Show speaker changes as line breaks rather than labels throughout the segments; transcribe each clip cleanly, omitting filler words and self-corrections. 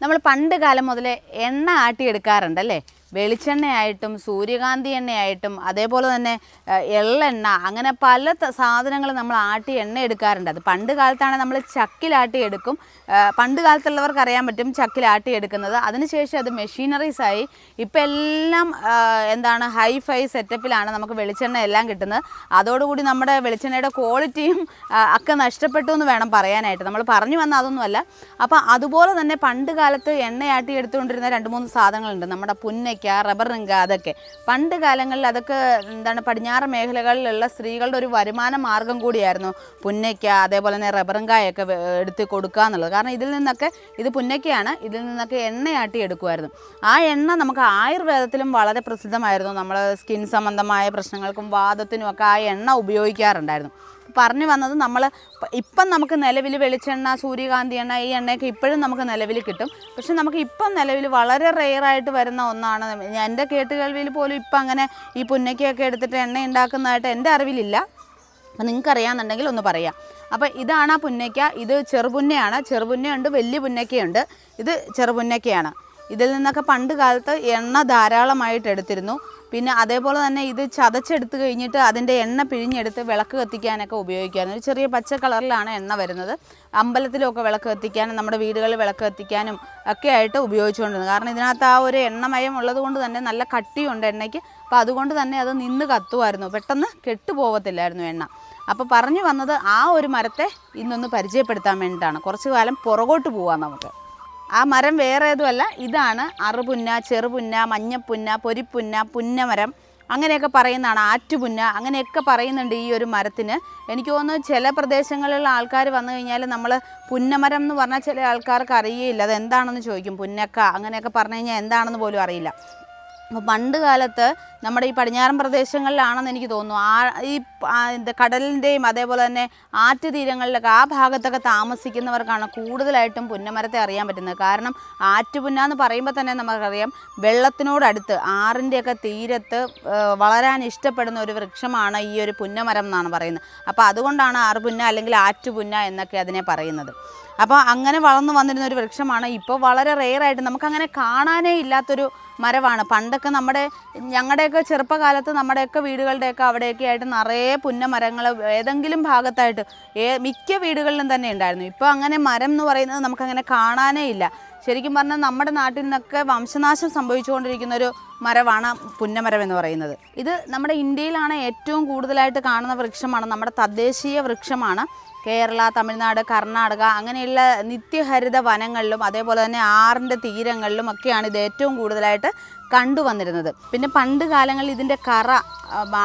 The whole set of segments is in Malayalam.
നമ്മൾ പണ്ട് കാലം മുതലേ എണ്ണ ആട്ടിയെടുക്കാറുണ്ടല്ലേ? വെളിച്ചെണ്ണയായിട്ടും സൂര്യകാന്തി എണ്ണയായിട്ടും അതേപോലെ തന്നെ എള്ളെണ്ണ, അങ്ങനെ പല സാധനങ്ങൾ നമ്മൾ ആട്ടി എണ്ണ എടുക്കാറുണ്ട്. അത് പണ്ട് കാലത്താണ് നമ്മൾ ചക്കിലാട്ടി എടുക്കും. പണ്ട് കാലത്തുള്ളവർക്ക് അറിയാൻ പറ്റും ചക്കിലാട്ടി എടുക്കുന്നത്. അതിനുശേഷം അത് മെഷീനറീസായി. ഇപ്പം എല്ലാം എന്താണ് ഹൈഫൈ സെറ്റപ്പിലാണ് നമുക്ക് വെളിച്ചെണ്ണ എല്ലാം കിട്ടുന്നത്. അതോടുകൂടി നമ്മുടെ വെളിച്ചെണ്ണയുടെ ക്വാളിറ്റിയും ഒക്കെ നഷ്ടപ്പെട്ടു എന്ന് വേണം പറയാനായിട്ട്. നമ്മൾ പറഞ്ഞു വന്ന അതൊന്നുമല്ല. അപ്പോൾ അതുപോലെ തന്നെ പണ്ട് കാലത്ത് എണ്ണയാട്ടി എടുത്തുകൊണ്ടിരുന്ന 2-3 സാധനങ്ങളുണ്ട്. നമ്മുടെ പുന്നയ്ക്ക, റബ്ബർ റിങ്ക, അതൊക്കെ പണ്ട് കാലങ്ങളിൽ അതൊക്കെ എന്താണ് പടിഞ്ഞാറ് മേഖലകളിലുള്ള സ്ത്രീകളുടെ ഒരു വരുമാന മാർഗം കൂടിയായിരുന്നു. പുന്നയ്ക്ക അതേപോലെ തന്നെ റബ്ബർ റിങ്കായൊക്കെ എടുത്ത് കൊടുക്കുക എന്നുള്ളത്. കാരണം ഇതിൽ നിന്നൊക്കെ, ഇത് പുന്നയ്ക്കയാണ്, ഇതിൽ നിന്നൊക്കെ എണ്ണയാട്ടി എടുക്കുമായിരുന്നു. ആ എണ്ണ നമുക്ക് ആയുർവേദത്തിലും വളരെ പ്രസിദ്ധമായിരുന്നു. നമ്മൾ സ്കിൻ സംബന്ധമായ പ്രശ്നങ്ങൾക്കും വാദത്തിനും ഒക്കെ ആ എണ്ണ ഉപയോഗിക്കാറുണ്ടായിരുന്നു. പറഞ്ഞു വന്നത്, നമ്മൾ ഇപ്പം നമുക്ക് നിലവിൽ വെളിച്ചെണ്ണ, സൂര്യകാന്തി എണ്ണ, ഈ എണ്ണയൊക്കെ ഇപ്പോഴും നമുക്ക് നിലവിൽ കിട്ടും. പക്ഷെ നമുക്ക് ഇപ്പം നിലവിൽ വളരെ റെയറായിട്ട് വരുന്ന ഒന്നാണ്. എൻ്റെ കേട്ടുകേൾവിയിൽ പോലും ഇപ്പം അങ്ങനെ ഈ പുന്നയ്ക്കയൊക്കെ എടുത്തിട്ട് എണ്ണ ഉണ്ടാക്കുന്നതായിട്ട് എൻ്റെ അറിവിലില്ല. അപ്പം നിങ്ങൾക്കറിയാമെന്നുണ്ടെങ്കിൽ ഒന്ന് പറയാം. അപ്പോൾ ഇതാണ് ആ പുന്നയ്ക്ക. ഇത് ചെറുപുന്നയാണ്. ചെറുപുന്നയുണ്ട്, വലിയ പുന്നയ്ക്കയുണ്ട്. ഇത് ചെറുപുന്നയ്ക്കയാണ്. ഇതിൽ നിന്നൊക്കെ പണ്ട് കാലത്ത് എണ്ണ ധാരാളമായിട്ട് എടുത്തിരുന്നു. പിന്നെ അതേപോലെ തന്നെ ഇത് ചതച്ചെടുത്ത് കഴിഞ്ഞിട്ട് അതിൻ്റെ എണ്ണ പിഴിഞ്ഞെടുത്ത് വിളക്ക് കത്തിക്കാനൊക്കെ ഉപയോഗിക്കാറുണ്ട്. ഒരു ചെറിയ പച്ച കളറിലാണ് എണ്ണ വരുന്നത്. അമ്പലത്തിലൊക്കെ വിളക്ക് കത്തിക്കാനും നമ്മുടെ വീടുകളിൽ വിളക്ക് കത്തിക്കാനും ഒക്കെ ആയിട്ട് ഉപയോഗിച്ചുകൊണ്ടിരുന്നത്. കാരണം ഇതിനകത്ത് ആ ഒരു എണ്ണമയം ഉള്ളത് കൊണ്ട് തന്നെ നല്ല കട്ടിയുണ്ട് എണ്ണയ്ക്ക്. അപ്പോൾ അതുകൊണ്ട് തന്നെ അത് നിന്ന് കത്തുമായിരുന്നു, പെട്ടെന്ന് കെട്ടുപോകത്തില്ലായിരുന്നു എണ്ണ. അപ്പോൾ പറഞ്ഞു വന്നത് ആ ഒരു മരത്തെ ഇന്നൊന്ന് പരിചയപ്പെടുത്താൻ വേണ്ടിയിട്ടാണ്. കുറച്ച് കാലം പുറകോട്ട് പോവാം നമുക്ക്. ആ മരം വേറെ ഏതുമല്ല, ഇതാണ് അറുപുന്ന, ചെറുപുന്ന, മഞ്ഞപ്പുന്ന, പൊരിപ്പുന്ന, പുന്നമരം അങ്ങനെയൊക്കെ പറയുന്നതാണ്. ആറ്റുപുന്ന അങ്ങനെയൊക്കെ പറയുന്നുണ്ട് ഈ ഒരു മരത്തിന്. എനിക്ക് തോന്നുന്നു ചില പ്രദേശങ്ങളിലുള്ള ആൾക്കാർ വന്നു കഴിഞ്ഞാൽ നമ്മൾ പുന്നമരം എന്ന് പറഞ്ഞാൽ ചില ആൾക്കാർക്ക് അറിയേയില്ല, അത് എന്താണെന്ന് ചോദിക്കും. പുന്നക്ക അങ്ങനെയൊക്കെ പറഞ്ഞു കഴിഞ്ഞാൽ എന്താണെന്ന് പോലും അറിയില്ല. അപ്പോൾ പണ്ട് കാലത്ത് നമ്മുടെ ഈ പടിഞ്ഞാറൻ പ്രദേശങ്ങളിലാണെന്ന് എനിക്ക് തോന്നുന്നു, ഈ കടലിൻ്റെയും അതേപോലെ തന്നെ ആറ്റ് തീരങ്ങളിലൊക്കെ ആ ഭാഗത്തൊക്കെ താമസിക്കുന്നവർക്കാണ് കൂടുതലായിട്ടും പുന്നമരത്തെ അറിയാൻ പറ്റുന്നത്. കാരണം ആറ്റുപുന്ന എന്ന് പറയുമ്പോൾ തന്നെ നമുക്കറിയാം വെള്ളത്തിനോടടുത്ത് ആറിൻ്റെയൊക്കെ തീരത്ത് വളരാൻ ഇഷ്ടപ്പെടുന്ന ഒരു വൃക്ഷമാണ് ഈ ഒരു പുന്നമരം എന്നാണ് പറയുന്നത്. അപ്പോൾ അതുകൊണ്ടാണ് ആറുപുന്ന അല്ലെങ്കിൽ ആറ്റുപുന്ന എന്നൊക്കെ അതിനെ പറയുന്നത്. അപ്പോൾ അങ്ങനെ വളർന്നു വന്നിരുന്ന ഒരു വൃക്ഷമാണ്. ഇപ്പോൾ വളരെ റെയറായിട്ട് നമുക്കങ്ങനെ കാണാനേ ഇല്ലാത്തൊരു മരമാണ്. പണ്ടൊക്കെ ഞങ്ങളുടെയൊക്കെ ചെറുപ്പകാലത്ത് നമ്മുടെയൊക്കെ വീടുകളുടെയൊക്കെ അവിടെയൊക്കെ ആയിട്ട് നിറയെ പുന്നമരങ്ങൾ ഏതെങ്കിലും ഭാഗത്തായിട്ട് മിക്ക വീടുകളിലും തന്നെ ഉണ്ടായിരുന്നു. ഇപ്പോൾ അങ്ങനെ മരം എന്ന് പറയുന്നത് നമുക്കങ്ങനെ കാണാനേ ഇല്ല. ശരിക്കും പറഞ്ഞാൽ നമ്മുടെ നാട്ടിൽ നിന്നൊക്കെ വംശനാശം സംഭവിച്ചുകൊണ്ടിരിക്കുന്ന ഒരു മരമാണ് പുന്നമരം എന്ന് പറയുന്നത്. ഇത് നമ്മുടെ ഇന്ത്യയിലാണ് ഏറ്റവും കൂടുതലായിട്ട് കാണുന്ന വൃക്ഷമാണ്. നമ്മുടെ തദ്ദേശീയ വൃക്ഷമാണ്. കേരള, തമിഴ്നാട്, കർണാടക അങ്ങനെയുള്ള നിത്യഹരിത വനങ്ങളിലും അതേപോലെ തന്നെ ആറിൻ്റെ തീരങ്ങളിലും ഒക്കെയാണ് ഇത് ഏറ്റവും കൂടുതലായിട്ട് കണ്ടുവന്നിരുന്നത്. പിന്നെ പണ്ട് കാലങ്ങളിൽ ഇതിൻ്റെ കറ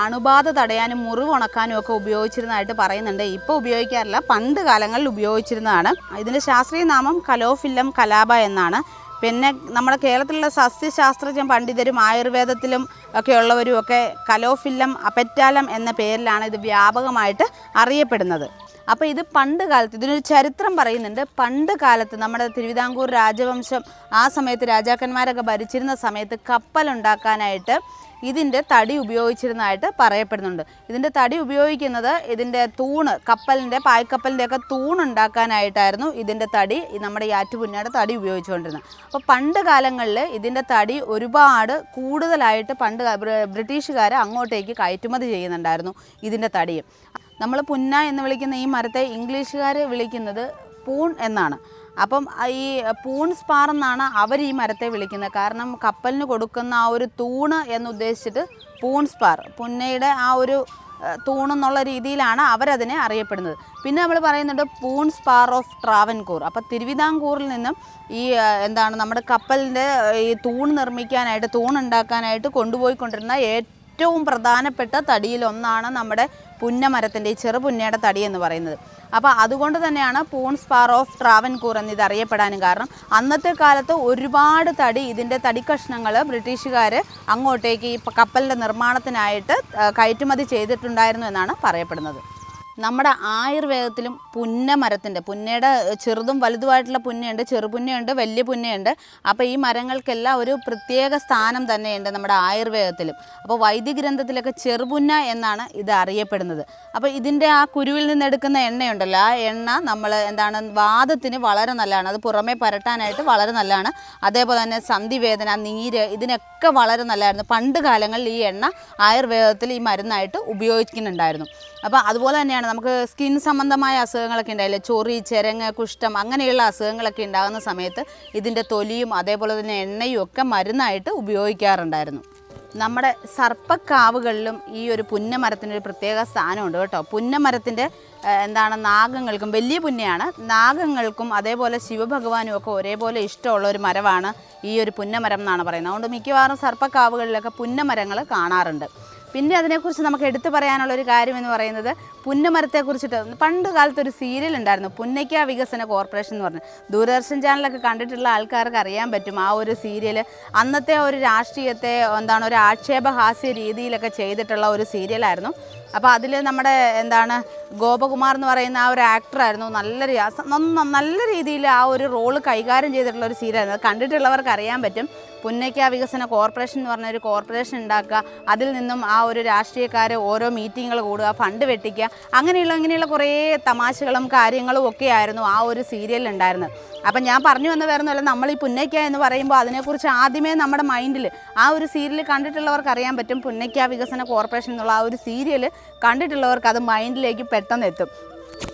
അണുബാധ തടയാനും മുറിവ് ഉണക്കാനും ഒക്കെ ഉപയോഗിച്ചിരുന്നതായിട്ട് പറയുന്നുണ്ട്. ഇപ്പോൾ ഉപയോഗിക്കാറില്ല, പണ്ട് കാലങ്ങളിൽ ഉപയോഗിച്ചിരുന്നതാണ്. ഇതിൻ്റെ ശാസ്ത്രീയ നാമം കലോഫില്ലം കലാബ എന്നാണ്. പിന്നെ നമ്മുടെ കേരളത്തിലുള്ള സസ്യശാസ്ത്രജ്ഞ പണ്ഡിതരും ആയുർവേദത്തിലും ഒക്കെ ഉള്ളവരും ഒക്കെ കലോഫില്ലം അപെറ്റാലം എന്ന പേരിലാണ് ഇത് വ്യാപകമായിട്ട് അറിയപ്പെടുന്നത്. അപ്പോൾ ഇത് പണ്ട് കാലത്ത് ഇതിനൊരു ചരിത്രം പറയുന്നുണ്ട്. പണ്ട് കാലത്ത് നമ്മുടെ തിരുവിതാംകൂർ രാജവംശം ആ സമയത്ത് രാജാക്കന്മാരൊക്കെ ഭരിച്ചിരുന്ന സമയത്ത് കപ്പലുണ്ടാക്കാനായിട്ട് ഇതിൻ്റെ തടി ഉപയോഗിച്ചിരുന്നതായിട്ട് പറയപ്പെടുന്നുണ്ട്. ഇതിൻ്റെ തടി ഉപയോഗിക്കുന്നത് ഇതിൻ്റെ തൂണ്, പായ്ക്കപ്പലിൻ്റെ ഒക്കെ തൂണുണ്ടാക്കാനായിട്ടായിരുന്നു ഇതിൻ്റെ തടി, നമ്മുടെ ഈ ആറ്റുപുന്നയുടെ തടി ഉപയോഗിച്ചുകൊണ്ടിരുന്നത്. അപ്പോൾ പണ്ട് കാലങ്ങളിൽ ഇതിൻ്റെ തടി ഒരുപാട് കൂടുതലായിട്ട് ബ്രിട്ടീഷുകാർ അങ്ങോട്ടേക്ക് കയറ്റുമതി ചെയ്യുന്നുണ്ടായിരുന്നു ഇതിൻ്റെ തടിയും. നമ്മൾ പുന്ന എന്ന് വിളിക്കുന്ന ഈ മരത്തെ ഇംഗ്ലീഷുകാർ വിളിക്കുന്നത് പൂൺ എന്നാണ്. അപ്പം ഈ പൂൺ സ്പാർ എന്നാണ് അവർ ഈ മരത്തെ വിളിക്കുന്നത്. കാരണം കപ്പലിന് കൊടുക്കുന്ന ആ ഒരു തൂണ് എന്നുദ്ദേശിച്ചിട്ട് പൂൺ സ്പാർ, പുന്നയുടെ ആ ഒരു തൂണെന്നുള്ള രീതിയിലാണ് അവരതിനെ അറിയപ്പെടുന്നത്. പിന്നെ നമ്മൾ പറയുന്നുണ്ട് പൂൺ സ്പാർ ഓഫ് ട്രാവൻകൂർ. അപ്പോൾ തിരുവിതാംകൂറിൽ നിന്നും ഈ നമ്മുടെ കപ്പലിൻ്റെ ഈ തൂണ് നിർമ്മിക്കാനായിട്ട്, തൂണുണ്ടാക്കാനായിട്ട് കൊണ്ടുപോയിക്കൊണ്ടിരുന്ന ഏറ്റവും പ്രധാനപ്പെട്ട തടിയിലൊന്നാണ് നമ്മുടെ പുന്നമരത്തിൻ്റെ, ഈ ചെറുപുന്നയുടെ തടി എന്ന് പറയുന്നത്. അപ്പോൾ അതുകൊണ്ട് തന്നെയാണ് പൂൺ സ്പാർ ഓഫ് ട്രാവൻകൂർ എന്ന് ഇത് അറിയപ്പെടാനും കാരണം. അന്നത്തെ കാലത്ത് ഒരുപാട് ഇതിൻ്റെ തടി കഷ്ണങ്ങൾ ബ്രിട്ടീഷുകാർ അങ്ങോട്ടേക്ക് ഈ കപ്പലിൻ്റെ നിർമ്മാണത്തിനായിട്ട് കയറ്റുമതി ചെയ്തിട്ടുണ്ടായിരുന്നു എന്നാണ് പറയപ്പെടുന്നത്. നമ്മുടെ ആയുർവേദത്തിലും പുന്നയുടെ ചെറുതും വലുതുമായിട്ടുള്ള പുന്നയുണ്ട്, ചെറുപുന്നയുണ്ട്, വലിയ പുന്നയുണ്ട്. അപ്പോൾ ഈ മരങ്ങൾക്കെല്ലാം ഒരു പ്രത്യേക സ്ഥാനം തന്നെയുണ്ട് നമ്മുടെ ആയുർവേദത്തിലും. അപ്പോൾ വൈദ്യഗ്രന്ഥത്തിലൊക്കെ ചെറുപുന്ന എന്നാണ് ഇത് അറിയപ്പെടുന്നത്. അപ്പോൾ ഇതിൻ്റെ ആ കുരുവിൽ നിന്നെടുക്കുന്ന എണ്ണയുണ്ടല്ലോ, ആ എണ്ണ നമ്മൾ വാദത്തിന് വളരെ നല്ലതാണ്. അത് പുറമേ പരട്ടാനായിട്ട് വളരെ നല്ലതാണ്. അതേപോലെ തന്നെ സന്ധിവേദന, നീര്, ഇതിനൊക്കെ വളരെ നല്ലതായിരുന്നു. പണ്ട് കാലങ്ങളിൽ ഈ എണ്ണ ആയുർവേദത്തിൽ ഈ മരുന്നായിട്ട് ഉപയോഗിക്കുന്നുണ്ടായിരുന്നു. അപ്പോൾ അതുപോലെ തന്നെയാണ് നമുക്ക് സ്കിൻ സംബന്ധമായ അസുഖങ്ങളൊക്കെ ഉണ്ടായില്ലേ, ചൊറി, ചെരങ്ങ്, കുഷ്ഠം, അങ്ങനെയുള്ള അസുഖങ്ങളൊക്കെ ഉണ്ടാകുന്ന സമയത്ത് ഇതിൻ്റെ തൊലിയും അതേപോലെ തന്നെ എണ്ണയും ഒക്കെ മരുന്നായിട്ട് ഉപയോഗിക്കാറുണ്ടായിരുന്നു. നമ്മുടെ സർപ്പക്കാവുകളിലും ഈ ഒരു പുന്നമരത്തിനൊരു പ്രത്യേക സ്ഥാനമുണ്ട് കേട്ടോ. പുന്നമരത്തിൻ്റെ നാഗങ്ങൾക്കും, വലിയ പുന്നയാണ്, നാഗങ്ങൾക്കും അതേപോലെ ശിവഭഗവാനും ഒക്കെ ഒരേപോലെ ഇഷ്ടമുള്ള ഒരു മരമാണ് ഈ ഒരു പുന്നമരം എന്നാണ് പറയുന്നത്. അതുകൊണ്ട് മിക്കവാറും സർപ്പക്കാവുകളിലൊക്കെ പുന്നമരങ്ങൾ കാണാറുണ്ട്. പിന്നെ അതിനെക്കുറിച്ച് നമുക്ക് എടുത്തു പറയാനുള്ളൊരു കാര്യം എന്ന് പറയുന്നത്, പുന്നമരത്തെക്കുറിച്ചിട്ട് പണ്ട് കാലത്തൊരു സീരിയൽ ഉണ്ടായിരുന്നു, പുന്നയ്ക്ക വികസന കോർപ്പറേഷൻ എന്ന് പറഞ്ഞ്. ദൂരദർശൻ ചാനലൊക്കെ കണ്ടിട്ടുള്ള ആൾക്കാർക്ക് അറിയാൻ പറ്റും ആ ഒരു സീരിയൽ. അന്നത്തെ ഒരു രാഷ്ട്രീയത്തെ ഒരു ആക്ഷേപഹാസ്യ രീതിയിലൊക്കെ ചെയ്തിട്ടുള്ള ഒരു സീരിയലായിരുന്നു. അപ്പോൾ അതിൽ നമ്മുടെ ഗോപകുമാർ എന്ന് പറയുന്ന ആ ഒരു ആക്ടറായിരുന്നു നല്ല രീതിയിൽ ആ ഒരു റോള് കൈകാര്യം ചെയ്തിട്ടുള്ള ഒരു സീരിയലായിരുന്നു. അത് കണ്ടിട്ടുള്ളവർക്ക് അറിയാൻ പറ്റും. പുന്നയ്ക്ക വികസന കോർപ്പറേഷൻ എന്ന് പറഞ്ഞൊരു കോർപ്പറേഷൻ ഉണ്ടാക്കുക, അതിൽ നിന്നും ആ ഒരു രാഷ്ട്രീയക്കാർ ഓരോ മീറ്റിങ്ങുകൾ കൂടുക, ഫണ്ട് വെട്ടിക്കുക, അങ്ങനെയുള്ള കുറേ തമാശകളും കാര്യങ്ങളും ഒക്കെ ആയിരുന്നു ആ ഒരു സീരിയലിൽ ഉണ്ടായിരുന്നത്. അപ്പം ഞാൻ പറഞ്ഞു വന്ന വേറൊന്നുമല്ല, നമ്മൾ ഈ പുന്നയ്ക്ക എന്ന് പറയുമ്പോൾ അതിനെക്കുറിച്ച് ആദ്യമേ നമ്മുടെ മൈൻഡിൽ ആ ഒരു സീരിയൽ കണ്ടിട്ടുള്ളവർക്ക് അറിയാൻ പറ്റും. പുന്നയ്ക്ക വികസന കോർപ്പറേഷൻ എന്നുള്ള ആ ഒരു സീരിയൽ കണ്ടിട്ടുള്ളവർക്ക് അത് മൈൻഡിലേക്ക് പെട്ടെന്ന് എത്തും.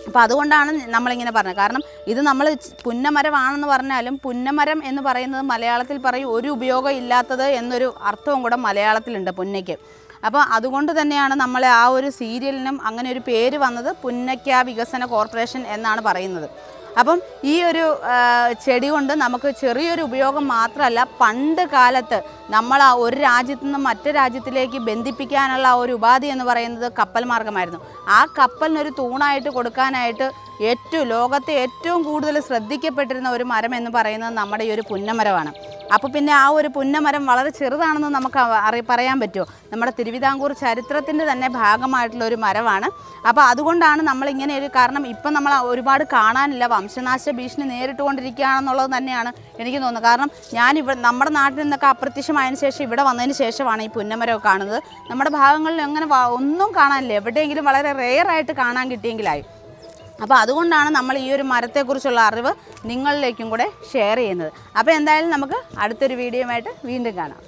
അപ്പോൾ അതുകൊണ്ടാണ് നമ്മളിങ്ങനെ പറഞ്ഞത്. കാരണം ഇത് നമ്മൾ പുന്നമരമാണെന്ന് പറഞ്ഞാലും പുന്നമരം എന്ന് പറയുന്നത് മലയാളത്തിൽ പറയും ഒരു ഉപയോഗം ഇല്ലാത്തത് എന്നൊരു അർത്ഥവും കൂടെ മലയാളത്തിലുണ്ട് പുന്നയ്ക്ക്. അപ്പോൾ അതുകൊണ്ട് തന്നെയാണ് നമ്മൾ ആ ഒരു സീരിയലിനും അങ്ങനെ ഒരു പേര് വന്നത്, പുന്നയ്ക്ക വികസന കോർപ്പറേഷൻ എന്നാണ് പറയുന്നത്. അപ്പം ഈ ഒരു ചെടി കൊണ്ട് നമുക്ക് ചെറിയൊരു ഉപയോഗം മാത്രമല്ല, പണ്ട് കാലത്ത് നമ്മൾ ആ ഒരു രാജ്യത്തു നിന്നും മറ്റു രാജ്യത്തിലേക്ക് ബന്ധിപ്പിക്കാനുള്ള ആ ഒരു ഉപാധി എന്ന് പറയുന്നത് കപ്പൽ മാർഗമായിരുന്നു. ആ കപ്പലിനൊരു തൂണായിട്ട് കൊടുക്കാനായിട്ട് ലോകത്തെ ഏറ്റവും കൂടുതൽ ശ്രദ്ധിക്കപ്പെട്ടിരുന്ന ഒരു മരം എന്ന് പറയുന്നത് നമ്മുടെ ഈ ഒരു പുന്നമരമാണ്. അപ്പോൾ പിന്നെ ആ ഒരു പുന്നമരം വളരെ ചെറുതാണെന്ന് നമുക്ക് പറയാൻ പറ്റുമോ? നമ്മുടെ തിരുവിതാംകൂർ ചരിത്രത്തിൻ്റെ തന്നെ ഭാഗമായിട്ടുള്ള ഒരു മരമാണ്. അപ്പോൾ അതുകൊണ്ടാണ് നമ്മളിങ്ങനെ കാരണം ഇപ്പം നമ്മൾ ഒരുപാട് കാണാനില്ല, വംശനാശ ഭീഷണി നേരിട്ടുകൊണ്ടിരിക്കുകയാണെന്നുള്ളത് തന്നെയാണ് എനിക്ക് തോന്നുന്നത്. കാരണം നമ്മുടെ നാട്ടിൽ നിന്നൊക്കെ അപ്രത്യക്ഷമായതിനു ശേഷം ഇവിടെ വന്നതിന് ശേഷമാണ് ഈ പുന്നമരം കാണുന്നത്. നമ്മുടെ ഭാഗങ്ങളിൽ അങ്ങനെ ഒന്നും കാണാനില്ല, എവിടെയെങ്കിലും വളരെ റെയറായിട്ട് കാണാൻ കിട്ടിയെങ്കിലായി. അപ്പോൾ അതുകൊണ്ടാണ് നമ്മൾ ഈ ഒരു മരത്തെക്കുറിച്ചുള്ള അറിവ് നിങ്ങളിലേക്കും കൂടെ ഷെയർ ചെയ്യുന്നത്. അപ്പോൾ എന്തായാലും നമുക്ക് അടുത്തൊരു വീഡിയോയുമായിട്ട് വീണ്ടും കാണാം.